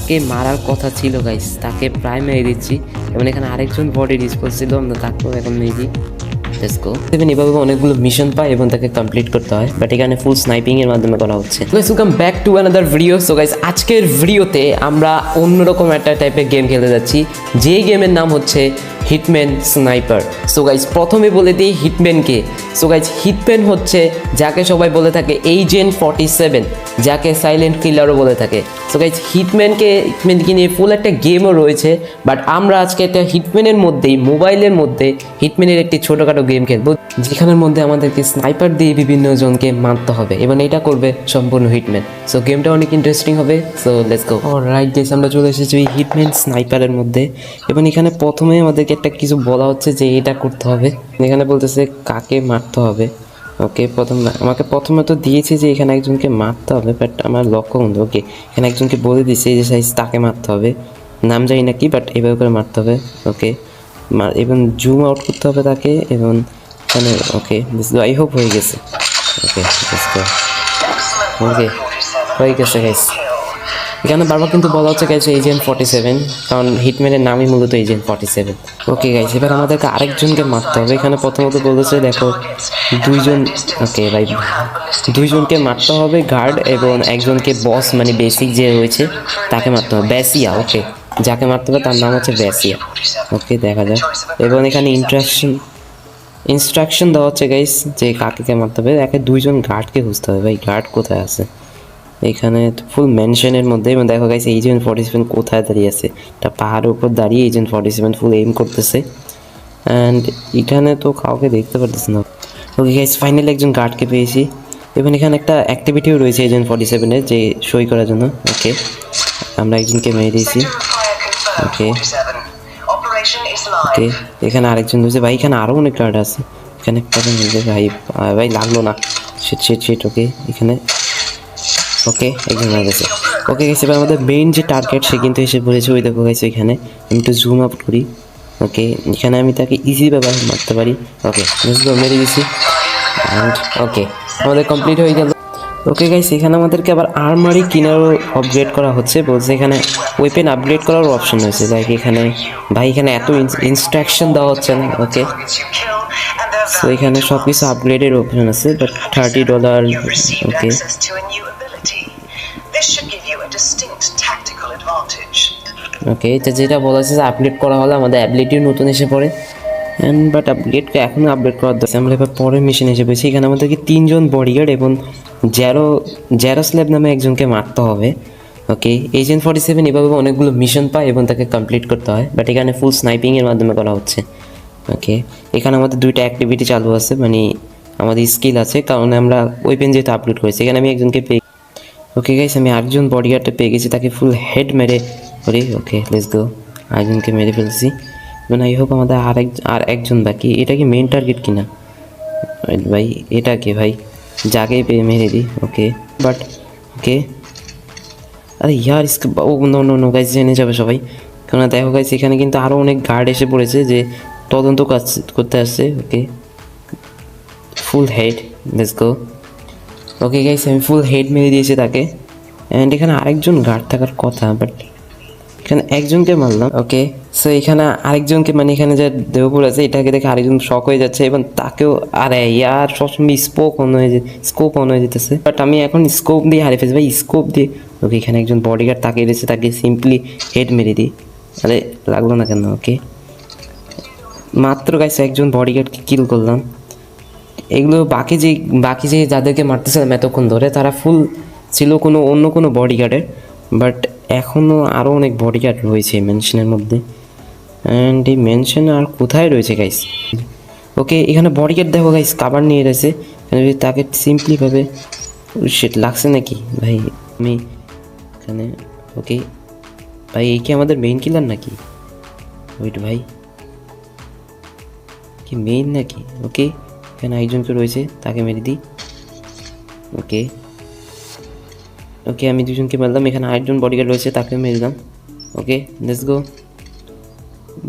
যাকে মারার কথা ছিল গাইস তাকে প্রায় মেরে দিচ্ছি এবং এখানে আরেকজন বডি ডিসপোজ ছিল, আমরা তাকেও এখন মেরে দিই। লেটস গো। এভাবে অনেকগুলো মিশন পায় এবং তাকে কমপ্লিট করতে হয়, বাট এখানে ফুল স্নাইপিং এর মাধ্যমে করা হচ্ছে। Guys welcome back to another video. So guys আজকের ভিডিওতে আমরা অন্যরকম একটা টাইপের গেম খেলতে যাচ্ছি, যে গেমের নাম হচ্ছে হিটম্যান স্নাইপার। সো গাইস প্রথমে বলে দিই হিটম্যানকে। সো গাইস হিটম্যান হচ্ছে যাকে সবাই বলে থাকে এজেন্ট 47, যাকে সাইলেন্ট কিলারও বলে থাকে। সো গাইস হিটম্যানকে নিয়ে ফুল একটা গেমও রয়েছে, বাট আমরা আজকে একটা হিটম্যানের মধ্যেই মোবাইলের মধ্যে হিটম্যানের একটি ছোটোখাটো গেম খেলবো, যেখানের মধ্যে আমাদেরকে স্নাইপার দিয়ে বিভিন্ন জনকে মারতে হবে এবং এটা করবে সম্পূর্ণ হিটম্যান। সো গেমটা অনেক ইন্টারেস্টিং হবে। So let's go. Alright guys, আমরা চলে এসেছি এই হিটম্যান স্নাইপারের মধ্যে এবং এখানে প্রথমে আমাদেরকে একটা কিছু বলা হচ্ছে যে এটা করতে হবে। এখানে বলতেছে কাকে মারতে হবে। ওকে, আমাকে প্রথমে তো দিয়েছে যে এখানে একজনকে মারতে হবে, বাট আমার লক্ষ্য বন্ধু। ওকে, এখানে একজনকে বলে দিচ্ছে যে সাইজ তাকে মারতে হবে, নাম জানি না কি, বাট এইভাবে করে মারতে হবে। ওকে, এবং জুম আউট করতে হবে তাকে এবং এখানে ওকে আই হোপ হয়ে গেছে। ওকে ওকে হয়ে গেছে গাইস। এখানে বারবার কিন্তু বলা হচ্ছে গাইস এজেন্ট 47, কারণ হিটম্যানের নামই মূলত এজেন্ট 47। ওকে গাইস, এবার আমাদেরকে আরেকজনকে মারতে হবে। এখানে প্রথমত বলেছে দেখো দুইজন। ওকে ভাই, দুইজনকে মারতে হবে, গার্ড এবং একজনকে বস মানে বেসিক যে রয়েছে তাকে মারতে হবে, ব্যাসিয়া। ওকে, যাকে মারতে হবে তার নাম হচ্ছে ব্যাসিয়া। ওকে, দেখা যাক। এবং এখানে ইনস্ট্রাকশন দেওয়া হচ্ছে গাইস যে কাকে মারতে হবে। একে দুইজন গার্ডকে খুঁজতে হবে। ভাই গার্ড কোথায় আছে? এখানে ফুল মেনশনের মধ্যে। এবং দেখো গাইস এজেন্ট 47 কোথায় দাঁড়িয়ে আছে, একটা পাহাড়ের উপর দাঁড়িয়ে এজেন্ট 47 ফুল এইম করতেছে। অ্যান্ড এখানে তো কাউকে দেখতে পারতেছি না। ওকে গাইস, ফাইনালি একজন গার্ডকে পেয়েছি এবং এখানে একটা অ্যাক্টিভিটিও রয়েছে এজেন্ট 47-এর যে সই করার জন্য। ওকে, আমরা একজনকে মেরে দিয়েছি। ওকে ওকে, এখানে আরেকজন রয়েছে। ভাই এখানে আরও অনেক গার্ড আছে। এখানে একটা ভাই ভাই লাগলো না। সেট ওকে, এখানে ওকে একজন মারা গেছে। ওকে গেছে, এবার আমাদের মেইন যে টার্গেট সে কিন্তু এসে পড়েছে। ওই দেখো গেছে এখানে। আমি একটু জুম আপ করি। ওকে, এখানে আমি তাকে ইজিভাবে মারতে পারি। ওকে মেরে দিয়েছি অ্যান্ড ওকে আমাদের কমপ্লিট হয়ে গেল। ওকে গাইস, এখানে আমাদেরকে আবার আর্মারি কিনারও আপগ্রেড করা হচ্ছে। বলছে এখানে ওয়েপেন আপগ্রেড করারও অপশন রয়েছে। লাইক এখানে ভাই এখানে এত ইনস্ট্রাকশন দেওয়া হচ্ছে না। ওকে, সো এখানে সব কিছু আপগ্রেডের অপশন আছে, বাট $30। ওকে ওকে, এটা যেটা বলেছে যে আপগ্রেড করা হলে আমাদের অ্যাবিলিটিও নতুন এসে পড়ে। অ্যান্ড বাট আপগ্রেডকে এখনও আপগ্রেড করার দরকার। আমরা এবার পরের মিশন এসে পেয়েছি। এখানে আমাদেরকে 3জন বডিগার্ড এবং জ্যারোস্ল্যাব নামে একজনকে মারতে হবে। ওকে, এজেন্ট 47 এভাবে অনেকগুলো মিশন পায় এবং তাকে কমপ্লিট করতে হয়, বাট এখানে ফুল স্নাইপিংয়ের মাধ্যমে করা হচ্ছে। ওকে, এখানে আমাদের 2টা অ্যাক্টিভিটি চালু আছে, মানে আমাদের স্কিল আছে, কারণ আমরা ওয়েপেন যেহেতু আপগ্রেড করেছি। এখানে আমি একজনকে পেয়ে ওকে গাইস, আমি আরেকজন বডিগার্ডটা পেয়ে গেছি, তাকে ফুল হেড মেরে করি। ওকে লেটস গো, আরেকজনকে মেরে ফেলছি এবং আই হোপ আমাদের আর একজন বাকি। এটা কি মেন টার্গেট কিনা ভাই? এটা কে ভাই? যাকেই পেয়ে মেরে দিই। ওকে বাট ওকে, আরে ইয়ার ও নো নো নো গাইস, জেনে যাবে সবাই। কারণ দেখো গাইস এখানে কিন্তু আরও অনেক গার্ড এসে পড়েছে যে তদন্ত কাজ করতে আসছে। Okay, full head, let's go. Okay guys, আমি ফুল হেড মেরে দিয়েছি তাকে। অ্যান্ড এখানে আরেকজন গার্ড থাকার কথা, বাট এখানে একজনকে মারলাম। ওকে, সো এখানে আরেকজনকে মানে এখানে যে দেবপুর আছে এটাকে দেখে আরেকজন শক হয়ে যাচ্ছে এবং তাকেও আরে ইয়ার সবসময় স্কোপ অন হয়ে যেতেছে, বাট আমি এখন স্কোপ দিয়ে হারিয়ে ফেলছি ভাই, স্কোপ দিয়ে। ওকে, এখানে একজন বডিগার্ড তাকিয়ে দিয়েছে, তাকে সিম্পলি হেড মেরে দিই। আরে লাগলো না কেন? ওকে, মাত্র গাইছে একজন বডিগার্ডকে কিল করলাম। এগুলো বাকি যে যাদেরকে মারতেছিলাম এতক্ষণ ধরে তারা ফুল ছিল অন্য কোনো বডিগার্ডের, বাট এখনও আরও অনেক বডিগার্ড রয়েছে মেনশনের মধ্যে। অ্যান্ড এই মেনশন আর কোথায় রয়েছে গাইস? ওকে, এখানে বডিগার্ড দেখো গাইস কাভার নিয়ে রয়েছে, তাকে সিম্পলিভাবে সেট লাগছে নাকি ভাই? আমি এখানে ওকে ভাই, এই কি আমাদের মেইন কিলার নাকি? ওইট ভাই, কি মেইন নাকি? ওকে, এখানে একজন তো রয়েছে, তাকে মেরে দিই। ওকে ওকে, আমি দুজনকে মারলাম। এখানে আরেকজন বডিগার্ড রয়েছে, তাকে মেরলাম। Okay let's go.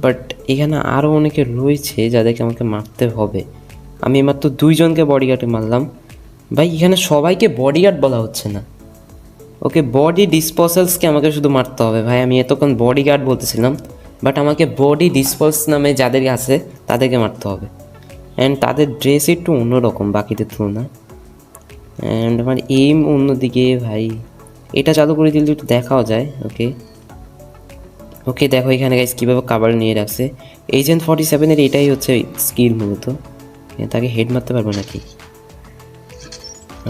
বাট এখানে আরও অনেকে রয়েছে যাদেরকে আমাকে মারতে হবে। আমি মাত্র 2জনকে বডিগার্ডে মারলাম। ভাই এখানে সবাইকে বডিগার্ড বলা হচ্ছে না, ওকে, বডি ডিসপোজালসকে আমাকে শুধু মারতে হবে ভাই। আমি এতক্ষণ বডি গার্ড বলতেছিলাম, বাট আমাকে বডি ডিসপোজ নামে যাদের আছে তাদেরকে মারতে হবে। অ্যান্ড তাদের ড্রেস একটু অন্যরকম বাকিদের তুলনায়। অ্যান্ড আমার এইম অন্যদিকে ভাই। এটা চালু করে দিলে একটু দেখাও যায়। ওকে ওকে, দেখো এখানে গাইস কীভাবে কাভার নিয়ে রাখছে। এজেন্ট 47-এর এটাই হচ্ছে স্কিল মূলত। তাকে হেড মারতে পারবো নাকি?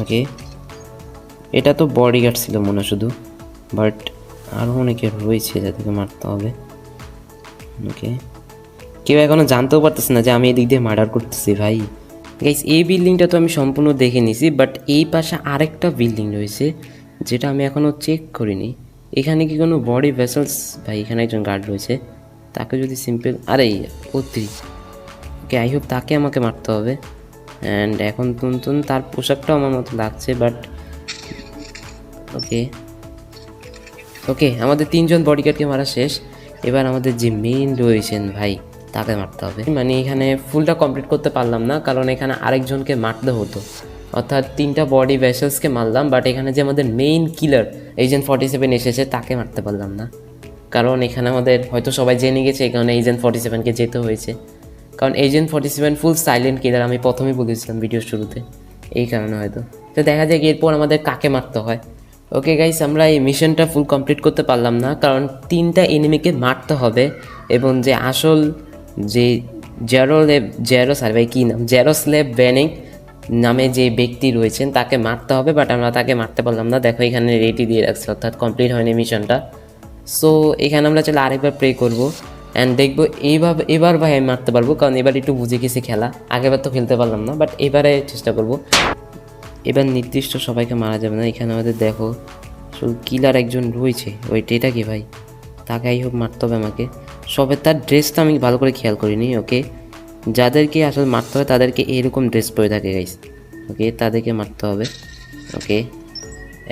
ওকে, এটা তো বডিগার্ড ছিল মনে শুধু, বাট আরও অনেকে রয়েছে যাদেরকে মারতে হবে। ওকে, কেউ এখনও জানতেও পারতেছে না যে আমি এদিক দিয়ে মার্ডার করতেছি ভাই। গাইস এই বিল্ডিংটা তো আমি সম্পূর্ণ দেখে নিছি, বাট এই পাশে আরেকটা বিল্ডিং রয়েছে যেটা আমি এখনও চেক করিনি। এখানে কি কোনো বডি ভেসেলস? ভাই এখানে একজন গার্ড রয়েছে, তাকে যদি সিম্পল আরে অতি ওকে, আই হোপ তাকে আমাকে মারতে হবে। অ্যান্ড এখন তুন তার পোশাকটাও আমার মতো লাগছে, বাট ওকে ওকে, আমাদের 3জন বডিগার্ডকে মারা শেষ। এবার আমাদের যে মেইন রয়েছেন ভাই তাকে মারতে হবে। মানে এখানে ফুলটা কমপ্লিট করতে পারলাম না, কারণ এখানে আরেকজনকে মারতে হতো। অর্থাৎ 3টা বডি ভেসেলসকে মারলাম, বাট এখানে যে আমাদের মেইন কিলার এজেন্ট 47 এসেছে তাকে মারতে পারলাম না। কারণ এখানে আমাদের হয়তো সবাই জেনে গেছে, এই কারণে এজেন্ট 47কে যেতে হয়েছে। কারণ এজেন্ট 47 ফুল সাইলেন্ট কিলার, আমি প্রথমেই বলেছিলাম ভিডিওর শুরুতে, এই কারণে হয়তো। তো দেখা যায় এরপর আমাদের কাকে মারতে হয়। ওকে গাইস, আমরা এই মিশনটা ফুল কমপ্লিট করতে পারলাম না, কারণ 3টা এনিমিকে মারতে হবে। এবং যে আসল যে জ্যারোস্লেভ ব্যানিং নামে যে ব্যক্তি রয়েছেন তাকে মারতে হবে, বাট আমরা তাকে মারতে পারলাম না। দেখো এখানে রেডি দিয়ে রাখছে, অর্থাৎ কমপ্লিট হয়নি মিশনটা। সো এখানে আমরা চলে আরেকবার প্রে করবো অ্যান্ড দেখবো এবার ভাই আমি মারতে পারবো, কারণ এবার একটু বুঝে গেছি খেলা। আগেবার তো খেলতে পারলাম না, বাট এবারে চেষ্টা করব। এবার নির্দিষ্ট সবাইকে মারা যাবে না। এখানে আমাদের দেখো শুধু কিলার একজন রয়েছে, ওইটা এটা কি ভাই, তাকে আই হোক মারতে হবে আমাকে। সবে তার ড্রেসটা আমি ভালো করে খেয়াল করিনি। ওকে, যাদেরকে আসলে মারতে হবে তাদেরকে এরকম ড্রেস পরে থাকে গাইস। ওকে, তাদেরকে মারতে হবে। ওকে,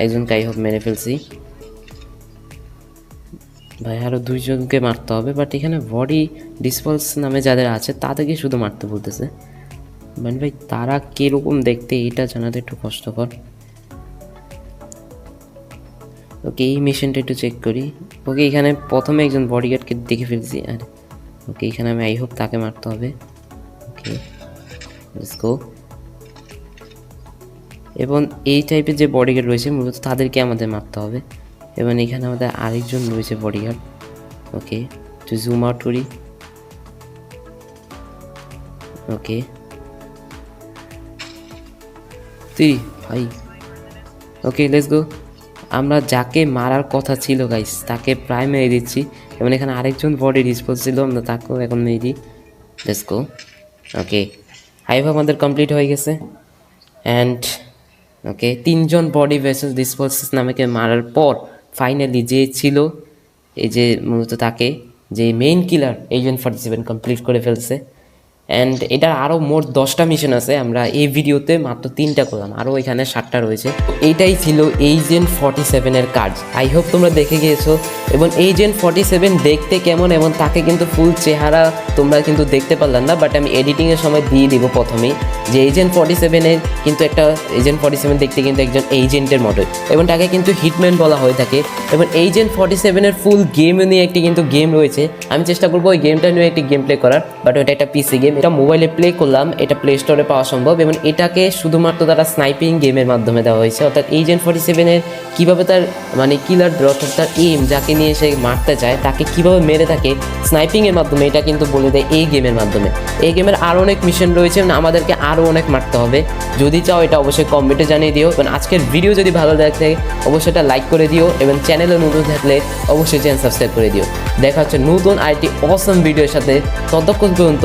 একজনকে আই হোক মেরে ফেলছি ভাই, আরও 2জনকে মারতে হবে। বাট এখানে বডি ডিসপোজ নামে যাদের আছে তাদেরকে শুধু মারতে বলতেছে। মানে ভাই তারা কীরকম দেখতে এটা জানাতে একটু কষ্টকর। ওকে, এই মিশনটা একটু চেক করি। ওকে, এখানে প্রথমে একজন বডিগার্ডকে দেখে ফেলছি। আর ওকে, এখানে আমি আই হোপ তাকে মারতে হবে। ওকে, লেটস গো। এবং এই টাইপের যে বডিগার্ড রয়েছে মূলত তাদেরকে আমাদের মারতে হবে। এবং এখানে আমাদের আরেকজন রয়েছে বডিগার্ড। ওকে, একটু জুম আউট করি। ওকে, তুই ভাই। ওকে, লেটস গো। আমরা যাকে মারার কথা ছিল গাইস তাকে প্রায় মেরে দিচ্ছি। এবং এখানে আরেকজন বডি ডিসপোজ ছিল, আমরা তাকেও এখন মেরে দিই। Let's go. ওকে, হাইভ আমাদের কমপ্লিট হয়ে গেছে। অ্যান্ড ওকে, 3জন বডি ভেসেল ডিসপোজেস নামেকে মারার পর ফাইনালি যে ছিল এই যে মূলত তাকে যে মেইন কিলার এজেন্ট 47 কমপ্লিট করে ফেলছে। অ্যান্ড এটার আরও মোট 10টা মিশন আছে, আমরা এই ভিডিওতে মাত্র 3টা করলাম, আরও এখানে 7টা রয়েছে। এইটাই ছিল এজেন্ট 47-এর কাজ। আই হোপ তোমরা দেখে গিয়েছো। এবং এজেন্ট 47 দেখতে কেমন এবং তাকে কিন্তু ফুল চেহারা তোমরা কিন্তু দেখতে পারলাম না, বাট আমি এডিটিংয়ের সময় দিয়ে দিব প্রথমেই যে এজেন্ট 47-এর কিন্তু একটা এজেন্ট 47 দেখতে কিন্তু একজন এজেন্টের মতো, এবং তাকে কিন্তু হিটম্যান বলা হয়ে থাকে। এবং এজেন্ট 47-এর ফুল গেম নিয়ে একটি কিন্তু গেম রয়েছে, আমি চেষ্টা করবো ওই গেমটা নিয়ে একটি গেম প্লে করার, বাট ওটা একটা পিসি গেম, এটা মোবাইলে প্লে করলাম, এটা প্লে স্টোরে পাওয়া সম্ভব। এবং এটাকে শুধুমাত্র তারা স্নাইপিং গেমের মাধ্যমে দেওয়া হয়েছে, অর্থাৎ এজেন্ট 47-এর কীভাবে তার মানে কিলার অর্থাৎ তার এম যাকে নিয়ে সে মারতে চায় তাকে কীভাবে মেরে থাকে স্নাইপিংয়ের মাধ্যমে, এটা কিন্তু বলে দেয় এই গেমের মাধ্যমে। এই গেমের আরও অনেক মিশন রয়েছে, আমাদেরকে আরও অনেক মারতে হবে। যদি চাও এটা অবশ্যই কমেন্টে জানিয়ে দিও। এবং আজকের ভিডিও যদি ভালো লাগে অবশ্যই এটা লাইক করে দিও, এবং চ্যানেলে নতুন থাকলে অবশ্যই চ্যানেল সাবস্ক্রাইব করে দিও। দেখা হচ্ছে নতুন আরেকটি অসম ভিডিওর সাথে। ততক্ষণ পর্যন্ত